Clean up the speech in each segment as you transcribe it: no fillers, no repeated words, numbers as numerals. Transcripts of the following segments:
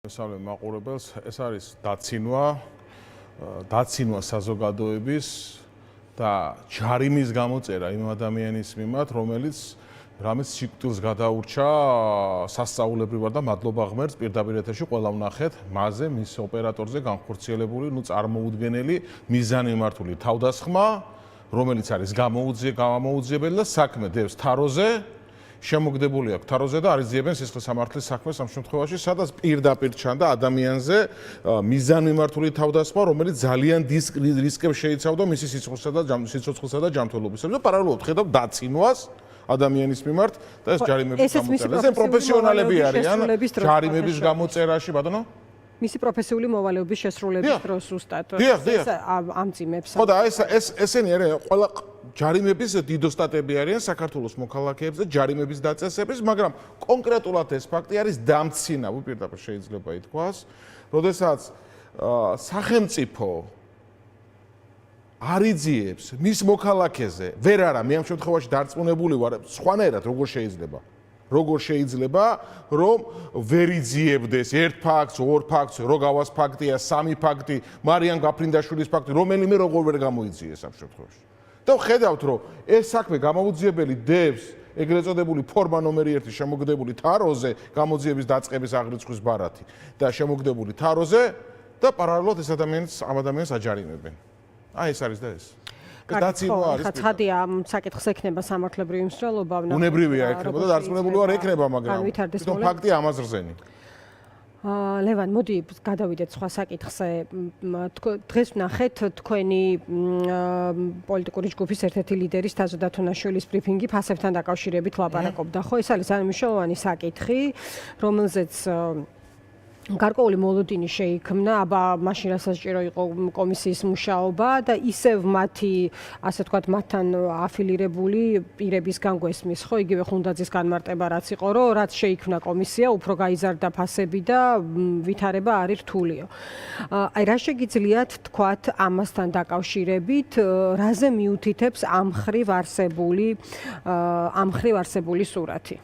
მესამე მაყურებელს ეს არის დაცინვა საზოგადოების და ჯარიმის გამოწერა იმ ადამიანის მიმართ, რომელიც რამის სიკვდილს გადაურჩა სასწაულებრივად და მადლობა ღმერთს პირდაპირ ეთერში ყველა ვნახეთ მასზე მის ოპერატორზე განხორციელებული წარმოუდგენელი მიზანმიმართული თავდასხმა, რომელიც არის გამოუძიებელი და საქმე დევს თაროზე, შემოგდებული აქვს თაროზე და არიზიებენ სისხლის სამართლის საქმეს ამ შემთხვევაში, სადაც პირდაპირ ჩანდა ადამიანზე მიზანმიმართული თავდასხმა, რომელიც ძალიან რისკებს შეიცავდა მისი სიცოცხლესა და ჯანმრთელობისა და პარალელურად ხედავ დაცინვას ადამიანის მიმართ და ეს ჯარიმების გამოწერა. ეს პროფესიონალები არიან ჯარიმების გამოწერაში, ბატონო? მისი პროფესიული მოვალეობის შესრულების დროს ზუსტად. ეს ამძიმებს. ხო და ესენი არიან ყველა ჯარიმების დიდოსტატები არიან საქართველოს მოქალაქეებზე ჯარიმების დაწესების, მაგრამ კონკრეტულად ეს ფაქტი არის დამცინა, უპირდაპირ შეიძლება ითქვას, როდესაც სახელმწიფო არიძიებს მის მოქალაქეზე, ვერ არა, მე ამ შემთხვევაში დარწმუნებული ვარ, სხვანაირად როგორ შეიძლება რომ ვერ იძიებდეს ერთ ფაქტს, ორ ფაქტს, როგავას ფაქტია, სამი ფაქტი, მარიამ გაფრინდაშვილის ფაქტი, რომელიმე როგორ ვერ გამოიძიეს ამ შემთხვევაში. და ხედავთ რომ ეს საქმე გამოუძიებელი დევს ეგრეთ წოდებული ფორმა ნომერი 1 შემოგდებული თაროზე, გამოძიების დაწყების აღრიცხვის ბარათი და შემოგდებული თაროზე და პარალელურად ეს ადამიანს აჯარიმებენ. აი ეს არის და ეს. დაცინვა არის. ხათადია საკითხს ექნება სამართლებრივი მსვლელობა. უნებრივია ექნება და დარწმუნებული ვარ ექნება, მაგრამ თვითონ ფაქტია ამას რძენი. ლევან, მოდი გადავიდეთ სხვა საკითხზე. დღეს ვნახეთ თქვენი პოლიტიკური ჯგუფის ერთ-ერთი ლიდერის თაზო დათუნაშვილის ბრიფინგი ფასებთან დაკავშირებით ლაპარაკობდა, ხო? ეს არის ძალიან მნიშვნელოვანი საკითხი, რომელზეც გარკვეული მოლოდინი შეიქმნა, აბა მაშინ რასაც სჭირო იყო კომისიის მუშაობა და ისევ მათი, ასე ვთქვათ, მათთან აფილირებული პირების განგვესმის, ხო, იგივე ხუნდაძის განმარტება რაც იყო, რომ რაც შეიქმნა კომისია, უფრო გაიზარდა ფასები და ვითარება არის რთულიო. აი, რა შეგიძლიათ თქვათ ამასთან დაკავშირებით, რაზე მიუთითებს ამ ხრივ არსებული სურათი?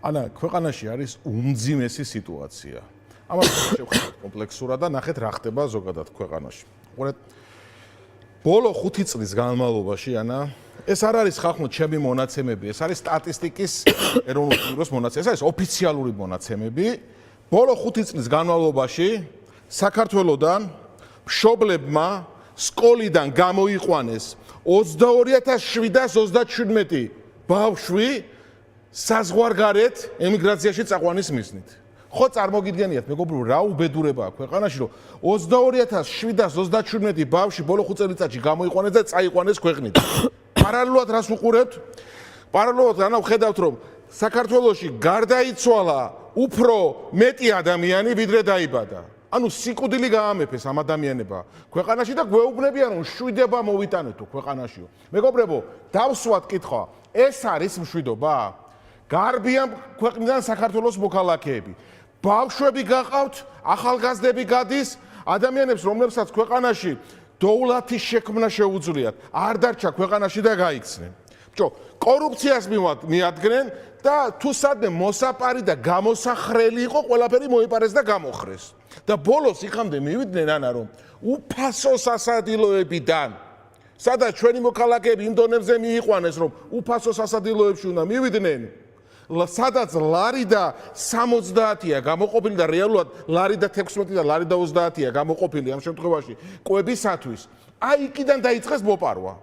ანა, ქვეყანაში არის უმძიმესი სიტუაცია. ამას შევხედოთ კომპლექსურად და ნახეთ რა ხდება ზოგადად ქვეყანაში. უყურეთ, ბოლო 5 წლის განმავლობაში, ანა, ეს არ არის ხალხო ჩემი მონაცემები, ეს არის სტატისტიკის ეროვნული ბიუროს მონაცემები, ეს არის ოფიციალური მონაცემები. ბოლო 5 წლის განმავლობაში საქართველოსდან მშობლებმა სკოლიდან გამოიყვანეს 22737 ბავშვი საზღვარგარეთ ემიგრაციაში წაყვანის მიზნით. ხო წარმოგიდგენიათ მეგობრებო რა უბედურება აქვს ქვეყანაში რომ 22737 ბავშვი ბოლო 5 წელიწადში გამოიყვანეს და წაიყვანეს ქვეყნიდან. პარალელურად რას უყურებთ? პარალელურად ანა ვხედავთ რომ საქართველოში გარდაიცვალა უფრო მეტი ადამიანი ვიდრე დაიბადა. ანუ სიკვდილი გაამეფეს ამ ადამიანებმა ქვეყანაში და გვეუბნებიან რომ მშვიდება მოვიტანეთო ქვეყანაშიო. მეგობრებო, დავსვათ კითხვა, ეს არის მშვიდობა? გარბიან ქვეყნიდან საქართველოს მოქალაქეები. ბავშვები გაყავთ, ახალგაზრდები გადის, ადამიანებს, რომლებსაც ქვეყანაში დოულათის შექმნა შეუძლიათ, არ დარჩა ქვეყანაში და გაიქცნენ. კორუფციას მიადგნენ და თუ სადმე მოსაპარი და გამოსახრელი იყო, ყველაფერი მოიპარეს და გამოხრეს. და ბოლოს იქამდე მივიდნენ ანა რომ უფასო სასადილოებიდან სადაც ჩვენი მოქალაქეები იმ დონეზე მიიყვანეს, რომ უფასო სასადილოებში უნდა მივიდნენ, სადაც ლარი და 70-ია გამოყოფილი და რეალურად ლარი და 16 და ლარი და 30-ია გამოყოფილი ამ შემთხვევაში კვებისათვის, აი იქიდან დაიწყეს მოპარვა.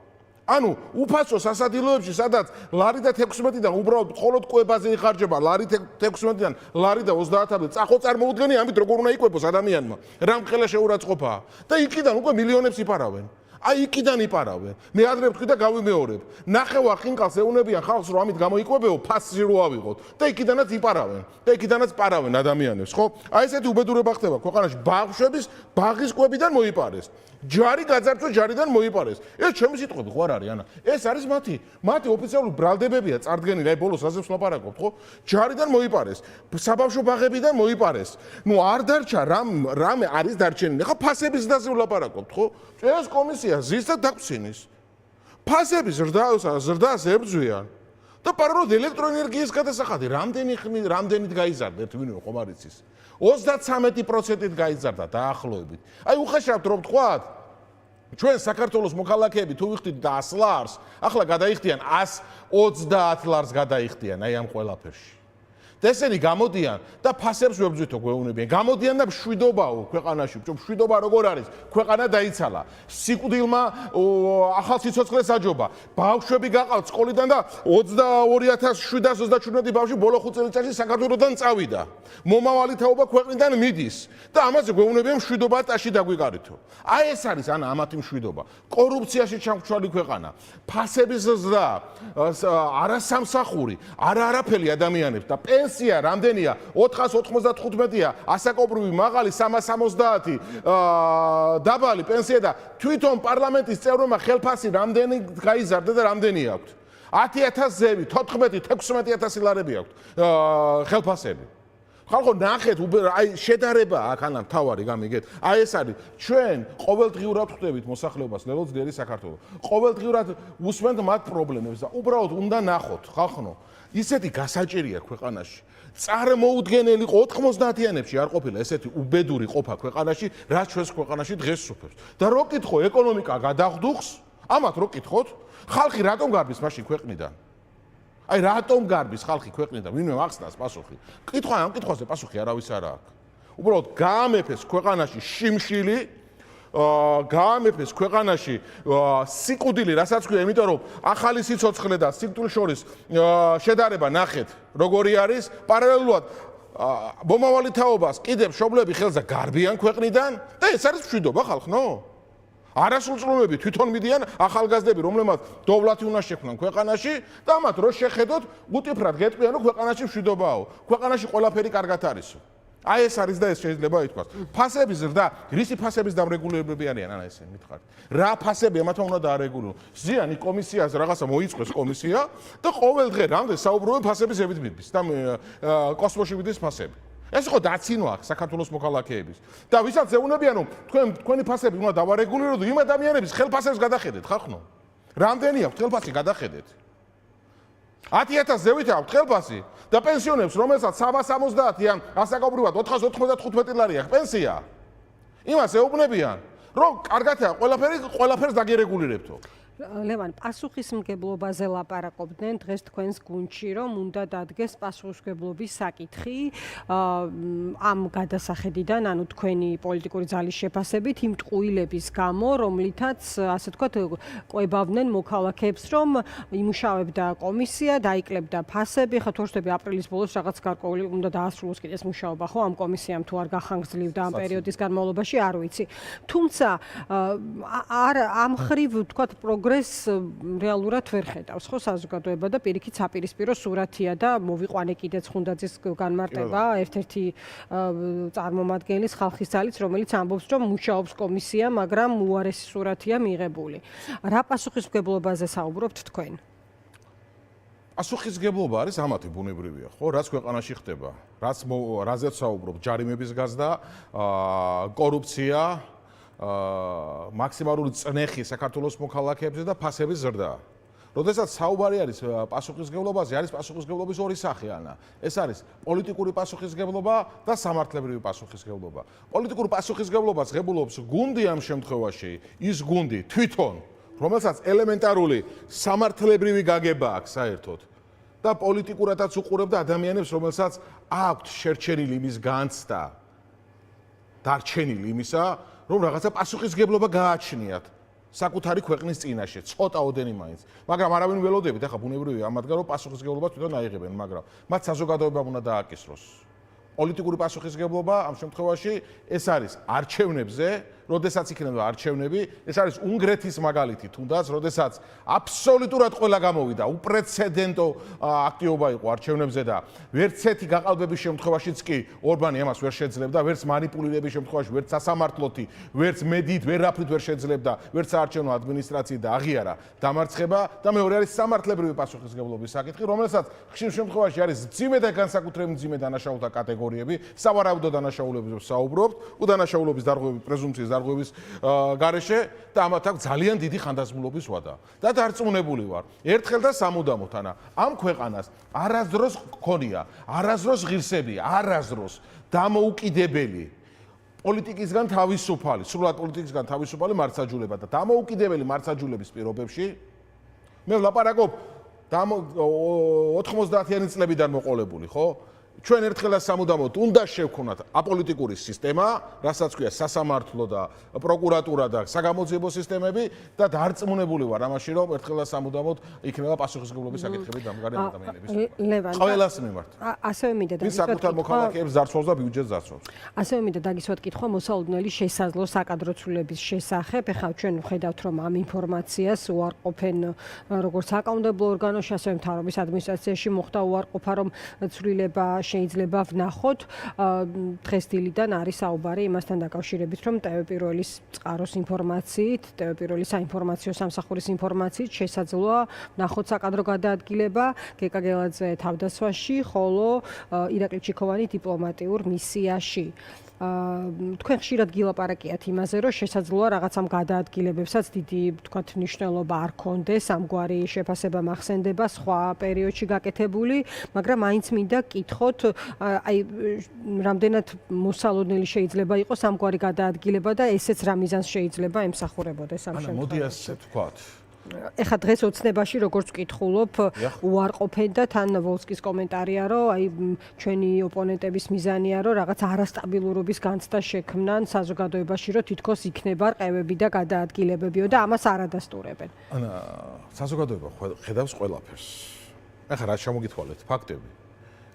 ანუ უფასო სასადილოებში, სადაც ლარი და 16-დან უბრალოდ მხოლოდ კვებაზე იხარჯება, ლარი 16-დან ლარი და 30-მდე წახო წარმოუდგენია, ამით როგორ უნდა იკვებოს ადამიანმა, რამხელა შეურაცხყოფაა და იქიდან უკვე მილიონებს იპარავენ. აი იქიდან იპარავენ. მე ადრე ვთქვი და გავიმეორებ. ნახევარ ხინკალს ეუნებიან ხალხს რომ ამით გამოიკვებეო, ფასი რო ავიღოთ და იქიდანაც იპარავენ. და იქიდანაც პარავენ ადამიანებს, ხო? აი ესეთი უბედურება ხდება ქვეყანაში. ბავშვების ბაღის კვებიდან მოიპარეს. ჯარი გაძარცვა ჯარიდან მოიპარეს. ეს ჩემი სიტყვები ხო არ არის, ანა? ეს არის მათი ოფიციალური ბრალდებებია წარდგენილი, აი ბოლოს ასეც ვლაპარაკობთ, ხო? ჯარიდან მოიპარეს. საბავშვო ბაღებიდან მოიპარეს. ნუ არ დარჩა რამე არის დარჩენილი. ხა ფასების ზრდაზე ვლაპარაკობთ, ხო? ეს კომისია ზის და დაგვცინის. ფასების ზრდას ებრძვიან. და პარალელურად ელექტროენერგიის გადასახადი რამდენით გაიზარდა, ვინმე ხომ არ იცის. 33%-ით გაიზარდა დაახლოებით. აი უხეშავთ რომ ვთქვათ, ჩვენ საქართველოს მოქალაქეები თუ ვიხდით და 100 ლარს, ახლა გადაიხდიან 130 ლარს გადაიხდიან აი ამ ყველაფერში. და ესენი გამოდიან და ფასებს ვებძვითო გვეუბნებიან. გამოდიან და მშვიდობაო ქვეყანაში. მშვიდობა როგორ არის? ქვეყანა დაიცალა. სიკვდილმა ახალ სიცოცხლეს აჯობა. ბავშვები გაყავთ სკოლიდან და 22737 ბავშვი ბოლო 5 წელიწადში საქართველოსდან წავიდა. მომავალი თაობა ქვეყნიდან მიდის და ამაზე გვეუბნებიან მშვიდობა ტაში დაგვიკარითო. აი ეს არის ან ამათი მშვიდობა. კორუფციაში ჩამქრალი ქვეყანა. ფასების ზრდა, არასამსახური, არაფერი ადამიანებს და პენსია რამდენია 495-ია, ასაკობრივი მაღალი 370 დაბალი პენსია და თვითონ პარლამენტის წევრებმა ხელფასი რამდენი გაიზარდა და რამდენი აქვთ? 10000 ზევი, 14-16000 ლარები აქვთ ხელფასები. ხალხო ნახეთ, აი შედარება აქ ანა მთავარი გამიგეთ. აი ეს არის ჩვენ ყოველდღიურად ხვდებით მოსახლეობას, ლელო ძლიერი საქართველო. ყოველდღიურად უსმენთ მათ პრობლემებს და უბრალოდ უნდა ნახოთ, ხალხო. ისეთი გასაჭირია ქვეყანაში. წარმოუდგენელი 90-იანებში არ ყოფილა ესეთი უბედური ყოფა ქვეყანაში, რაც ჩვენს ქვეყანაში დღეს სუფევს. და რო კითხო ეკონომიკა გადახდუხს, ამათ რო კითხოთ, ხალხი რატომ გარბის მაშინ ქვეყნიდან? აი რატომ გარბის ხალხი ქვეყნიდან? ვინმე ახსნას პასუხი. კითხვა ამ კითხვაზე პასუხი არავის არ აქვს. უბრალოდ გაამეფეს ქვეყანაში შიმშილი, გაამეფეს ქვეყანაში სიკვდილი, რასაც ქვია, იმიტომ რომ ახალი სიცოცხლე და სიკვდილს შორის შედარება ნახეთ, როგორი არის. პარალელურად მომავალი თაობას კიდევ მშობლები ხელს გარბიან ქვეყნიდან და ეს არის მშვიდობა ხალხო? არასრულწლოვანები თვითონ მიდიან ახალგაზრდები, რომლებმაც დოვლათი უნდა შექმნან ქვეყანაში და ამათ რო შეხედოთ, უტიფრად გეტყვიან, რომ ქვეყანაში მშვიდობაო. ქვეყანაში ყველაფერი კარგად არისო. აი ეს არის და ეს შეიძლება ითქვას. ფასების ზრდა, რისი ფასების დამრეგულირებები არიან, ანა ესე მითხარით. რა ფასები ამათ უნდა დაარეგულირონ? ზიანი კომისიას რაღაცა მოიწყვეს კომისია და ყოველ დღე რამდენ საუბრობენ ფასების ზევით მიდის და კოსმოსში მიდის ფასები. ეს იყო დაცინვა საქართველოს მოქალაქეების. და ვისაც ეუბნებიან, რომ თქვენი ფასები უნდა დავარეგულიროთ, იმ ადამიანების ხელფასებს გადახედეთ, ხახნო. რამდენი აქვს ხელფასი გადახედეთ? 10000 ზევით აქვს ხელფასი და პენსიონერებს, რომელსაც 370 ან ასაკობრივად 495 ლარი აქვს პენსია. იმას ეუბნებიან, რომ კარგადაა ყველაფერს დაგერეგულირებთო. ლევან, პასუხისმგებლობაზე ლაპარაკობდნენ დღეს თქვენს გუნდში, რომ უნდა დადგეს პასუხისმგებლობის საკითხი ამ გადასახედიდან, ანუ თქვენი პოლიტიკური ძალის შეფასებით იმ ტყუილების გამო, რომლითაც, ასე ვთქვათ, ყვებავდნენ მოქალაქეებს, რომ იმუშავებდა კომისია, დაიკლებდა ფასები, ხა თორშდები აპრილის ბოლოს რაღაც გარკვეული უნდა დაასრულოს კიდეს მუშაობა, ხო, ამ კომისიამ თუ არ გახანგრძლივდა ამ პერიოდის განმავლობაში, არ ვიცი. თუმცა ამ ხრივ, ვთქვათ, პროგრესს რეალურად ვერ ხედავს, ხო, საზოგადოება და პირიქით საპირისპირო სურათია და მოვიყვანე კიდეც ხუნდაძის განმარტება, ერთ-ერთი წარმომადგენლის ხალხის ძალის, რომელიც ამბობს, რომ მუშაობს კომისია, მაგრამ უარესი სურათია მიღებული. რა პასუხისმგებლობაზე საუბრობთ თქვენ? პასუხისმგებლობა არის ამათი ბუნებრივია, ხო, რაც ქვეყანაში ხდება, რაზეც საუბრობ, ჯარიმების გაზრდა, კორუფცია, მაქსიმალური წნეხი საქართველოს მოქალაქეებზე და ფასების ზრდა. როდესაც საუბარი არის პასუხისმგებლობაზე, არის პასუხისმგებლობის ორი სახე, ანა. ეს არის პოლიტიკური პასუხისმგებლობა და სამართლებრივი პასუხისმგებლობა. პოლიტიკური პასუხისმგებლობას ღებულობს გუნდი ამ შემთხვევაში, ის გუნდი თვითონ, რომელსაც ელემენტარული სამართლებრივი გაგება აქვს საერთოდ და პოლიტიკურადაც უყურებდა ადამიანებს, რომელსაც აქვთ შერჩენილი იმის განცდა, დარჩენილი იმისა, რომ რაღაცა პასუხისმგებლობა გააჩნიათ საკუთარი ქვეყნის წინაშე, ცოტაოდენი მაინც. მაგრამ არავინ ველოდებით, ახლა ბუნებრივია ამათგან რომ პასუხისმგებლობას თვითონ აიღებენ, მაგრამ მათ საზოგადოებამ უნდა დააკისროს. პოლიტიკური პასუხისმგებლობა ამ შემთხვევაში ეს არის არჩევნებზე, როდესაც იქნება არჩევნები, ეს არის უნგრეთის მაგალითი, თუნდაც, როდესაც აბსოლუტურად ყველა გამოვიდა, უპრეცედენტო აქტივობა იყო არჩევნებზე და ვერც ერთი გაყალბების შემთხვევაშიც კი ორბანი ამას ვერ შეძლებდა, ვერც манипуლირების შემთხვევაში, ვერც სასამართლოთი, ვერც მედიით ვერაფრით ვერ შეძლებდა, ვერც საარჩევნო ადმინისტრაციით და აღიარა დამარცხება და მეორე არის სამართლებრივი პასუხისმგებლობის საკითხი, რომელსაც ხშირ შემთხვევაში არის მძიმე და განსაკუთრებით მძიმე დანაშაულთა კატეგორიები, სავარაუდო დანაშაულებებზე საუბრობთ, უდანაშაულობის დარღვევები პრეზუმპციის დარღვევის გარეშე და ამათ აქვს ძალიან დიდი ხანდაზმულობის ვადა. და დარწმუნებული ვარ, ერთხელ და სამუდამოდ ამ ქვეყანას არასდროს გქონია, არასდროს ღირსებია, არასდროს დამოუკიდებელი პოლიტიკისგან თავისუფალი, სრულად პოლიტიკისგან თავისუფალი მართლმსაჯულება და დამოუკიდებელი მართლმსაჯულების პირობებში მე ვლაპარაკობ 90-იანი წლებიდან მოყოლებული, ხო? ჩვენ ერთხელ და სამუდამოდ უნდა შევქონათ აპოლიტიკური სისტემა, რასაც ქვია სასამართლო და პროკურატურა და საგამოძიებო სისტემები და დარწმუნებული ვარ ამაში, რომ ერთხელ და სამუდამოდ იქნება პასუხისმგებლობის საკითხები დამდგარი ადამიანების. ყველას მიმართ. ასევე მინდა ვის საკუთარ მოქალაქეებს ძარცვავს და ბიუჯეტს ძარცვავს. ასევე მინდა დაგისვათ კითხვა მოსალოდნელი შესაძლო საკადრო ცვლილებების შესახებ. ეხლა ჩვენ ვხედავთ, რომ ამ ინფორმაციას უარყოფენ როგორც საკანონმდებლო ორგანოში, ასევე მთავრობის ადმინისტრაციაში მოხდა უარყოფა, რომ ცვლილება შეიძლება ვნახოთ. დღეს დილიდან არის საუბარი იმასთან დაკავშირებით, რომ ტევ-პირველის წყაროს ინფორმაციით, ტევ-პირველის საინფორმაციო სამსახურის ინფორმაციით შესაძლოა ვნახოთ საკადრო გადაადგილება გეკა გელაძე თავდასხმაში, ხოლო ირაკლი ჩიქოვანი დიპლომატიურ მისიაში. თქვენ ხშირად გილაპარაკიათ იმაზე, რომ შესაძლოა რაღაცამ გადაადგილებებსაც დიდი, თქვათ, მნიშვნელობა არ ქონდეს, ამგვარი შეფასება მახსენდება სხვა პერიოდში გაკეთებული, მაგრამ მაინც მინდა კითხოთ, აი რამდენად მოსალოდნელი შეიძლება იყოს ამგვარი გადაადგილება და ესეც რა მიზანს შეიძლება ემსახურებოდეს ამ შემთხვევაში. მოდი ასე ვთქვათ. ეხლა დღეს ოცნებაში როგორც ვკითხულობ, უარყოფენ და თან ვოლსკის კომენტარია, რომ აი ჩვენი ოპონენტების მიზანია, რომ რაღაც არასტაბილურობის განცდა შექმნან საზოგადოებაში, რომ თითქოს იქნება რყევები და გადაადგილებებიო და ამას არ ადასტურებენ. საზოგადოება ხედავს ყველაფერს. ეხლა რა შემოგითვალეთ ფაქტები.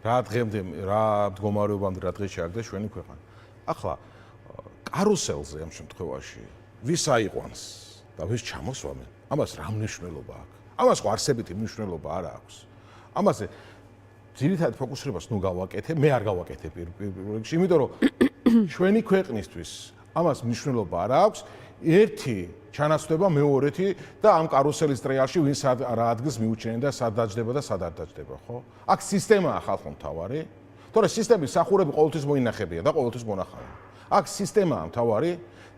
რა დღემდე, რა მდგომარეობამდე რა დღეს შეაგდეს ჩვენი ქვეყანა. ახლა კარუსელზე ამ შემთხვევაში ვის აიყვანს და ვის ჩამოსვამენ? ამას რა მნიშვნელობა აქვს? ამას ხო არსებითი მნიშვნელობა არ აქვს. ამაზე ძირითადად ფოკუსირებას ნუ გავაკეთე, მე არ გავაკეთებ პირველ რიგში, იმიტომ რომ ჩვენი ქვეყნისთვის ამას მნიშვნელობა არ აქვს. ერთი ჩანაცვლება მეორეთი და ამ კარუსელის ტრიალში ვინ რა ადგილს მიუჩენენ და სად დაჯდება და სად არ დაჯდება, ხო? აქ სისტემაა ხალხო მთავარი. თორე სისტემის სახურები ყოველთვის მოინახებია და ყოველთვის მონახავია. აქ სისტემაა მთავარი.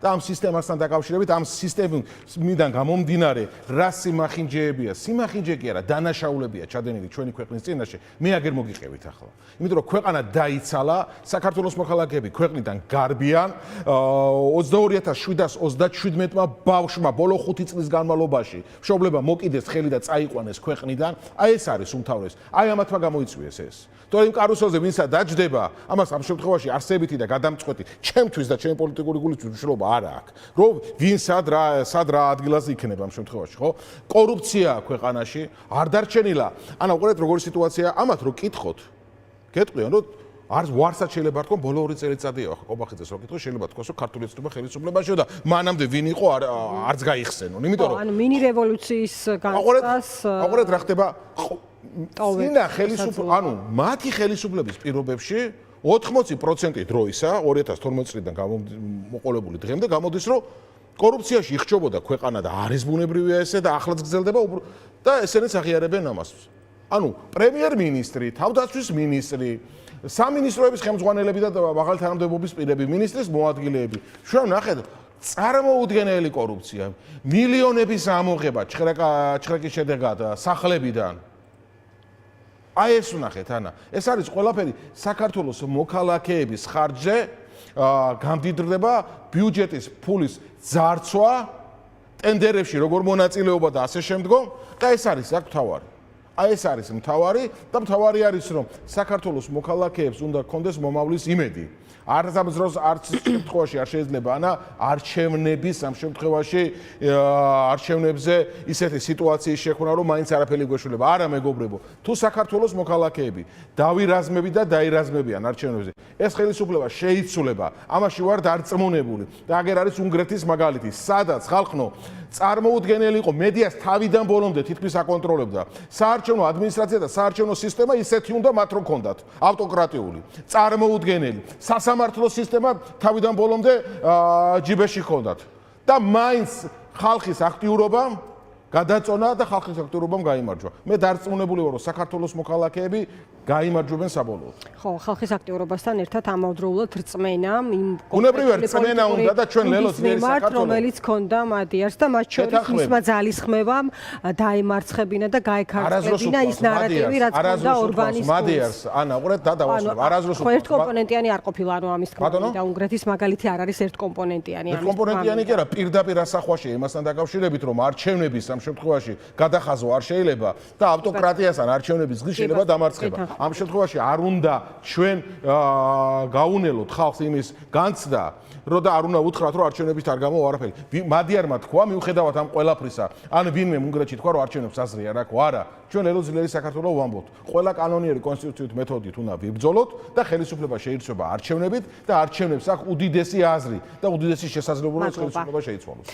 და ამ სისტემასთან დაკავშირებით ამ სისტემიდან გამომდინარე რა სიმახინჯეებია, სიმახინჯე კი არა, დანაშაულებია ჩადენილი ჩვენი ქვეყნის წინაშე, მე აგერ მოგიყევით ახლა. იმიტომ რომ ქვეყანა დაიცალა, საქართველოს მოქალაქეები ქვეყნიდან გარბიან, 22727-მა ბავშვმა ბოლო 5 წლის განმავლობაში მშობლება მოკიდეს ხელი და წაიყვანეს ქვეყნიდან, აი ეს არის უმთავრესი. აი ამათმა გამოიწვიეს ეს. თორემ კარუსელზე ვინცა დაჯდება, ამას ამ შემთხვევაში არსებითი და გადამწყვეტი ჩემთვის და ჩემი პოლიტიკური გულისთვის მნიშვნელობა არ აქვს. რომ ვინ სად რა ადგილას იქნება ამ შემთხვევაში, ხო? კორუფცია ქვეყანაში არ დარჩენილა. ანუ ყურეთ როგორი სიტუაცია, ამათ რო კითხოთ. გეტყვიან რომ არ ვარსაც შეიძლება თქვა ბოლო 2 წელიწადია ხო ყობახიძეს რო კითხო შეიძლება თქვას რომ ქართული ეთნობა ხელისუფლებაშიო და მანამდე ვინ იყო არც გაიხსენონ. იმიტომ რომ ანუ მინი რევოლუციის განცდას აყურეთ რა ხდება წინა ხელისუფლება, ანუ მათი ხელისუფლების პირობებში 80% დროისა 2012 წლიდან გამოყოლებული დღემდე გამოდის რომ კორუფციაში იხჭობოდა ქვეყანა და არის ბუნებრივია ესე და ახლაც გრძელდება და ესენიც აღიარებენ ამას. ანუ პრემიერ-მინისტრი, თავდაცვის მინისტრი, სამინისტროების ხელმძღვანელები და მაღალი თანამდებობის პირები, მინისტრის მოადგილეები. ჩვენ ნახეთ წარმოუდგენელი კორუფცია, მილიონების ამოღება ჩხრეკის შედეგად სახლებიდან. აი ეს ვნახეთ, ანა. ეს არის ყველაფერი საქართველოს მოქალაქეების ხარჯზე გამდიდრდება ბიუჯეტის ფულის ძარცვა, ტენდერებში როგორ მონაწილეობა და ასე შემდგომ და ეს არის აქ მთავარი. აი ეს არის მთავარი და მთავარი არის რომ საქართველოს მოქალაქეებს უნდა გქონდეს მომავლის იმედი. არც ამ დროს არც შემთხვევაში არ შეიძლება ანა არჩევნების ამ შემთხვევაში არჩევნებზე ისეთი სიტუაციის შექმნა რომ მაინც არაფერი გვეშველება. არა მეგობრებო, თუ საქართველოს მოქალაქეები დავირაზმები და დაირაზმებიან არჩევნებზე, ეს ხელისუფლება შეიცვლება. ამაში ვარ დარწმუნებული. და აგერ არის უნგრეთის მაგალითი, სადაც ხალხო წარმოუდგენელი იყო, მედიას თავიდან ბოლომდე თითქმის აკონტროლებდა. საარჩევნო ადმინისტრაცია და საარჩევნო სისტემა ისეთი უნდა მათ რო ქონდათ, ავტოკრატიული, წარმოუდგენელი. სამართლო სისტემა თავიდან ბოლომდე ჯიბეში ჰქონდათ და მაინც ხალხის აქტიურობა გადაწონა და ხალხის აქტიურობამ გაიმარჯვა. მე დარწმუნებული ვარ, რომ საქართველოს მოქალაქეები გაიმარჯვებენ საბოლოოდ. ხო, ხალხის აქტიურობასთან ერთად ამავდროულად რწმენა იმ უნებრივია რწმენა უნდა და ჩვენ ლელოს ძლიერი საქართველოს რომელიც ქონდა მადიარს და მათ შორის მისმა ძალისხმევამ დაემარცხებინა და გაეკარწყლებინა ის ნარატივი რაც ქონდა ორბანის მადიარს ანა უყურეთ და დავასრულებ არაზროს ხო ერთკომპონენტიანი არ ყოფილა ანუ ამის თქმა და უნგრეთის მაგალითი არ არის ერთკომპონენტიანი ამის კომპონენტიანი კი არა პირდაპირ ასახვაში იმასთან დაკავშირებით რომ არჩევნების ამ შემთხვევაში გადახაზვა არ შეიძლება და ავტოკრატიასთან არჩევნების გზის შეიძლება დამარცხება ამ შემთხვევაში არ უნდა ჩვენ გაუნელოთ ხალხს იმის განცდა რომ და არ უნდა უთხრათ რომ არჩევნებით არ გამოვა არაფერი მადიარმა თქვა მიუხედავად ამ ყველაფრისა ან ვინმე უნგრეთში თქვა რომ არჩევნებს აზრია რა ხო არა ჩვენ ელო ძლიერი საქართველოს ვამბობთ ყველა კანონიერი კონსტიტუციური მეთოდით უნდა ვიბრძოლოთ და ხელისუფლება შეირჩება არჩევნებით და არჩევნებს აქვს უდიდესი აზრი და უდიდესი შესაძლებლობა ხელისუფლება შეიცვალოს